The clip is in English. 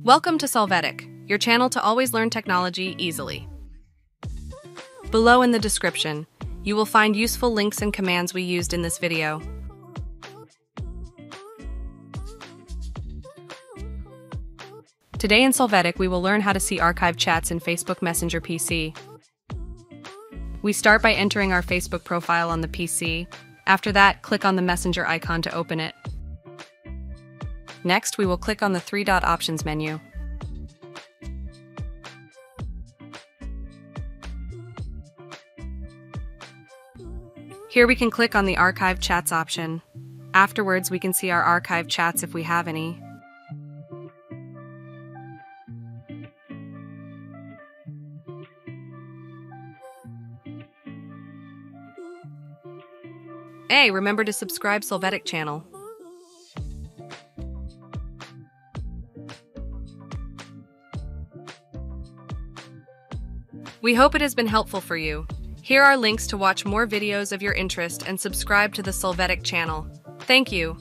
Welcome to Solvetic, your channel to always learn technology easily. Below in the description, you will find useful links and commands we used in this video. Today in Solvetic, we will learn how to see archived chats in Facebook Messenger PC. We start by entering our Facebook profile on the PC. After that, click on the Messenger icon to open it. Next, we will click on the three-dot options menu. Here we can click on the Archive Chats option. Afterwards, we can see our archived chats if we have any. Hey, remember to subscribe Solvetic channel. We hope it has been helpful for you. Here are links to watch more videos of your interest and subscribe to the Solvetic channel. Thank you.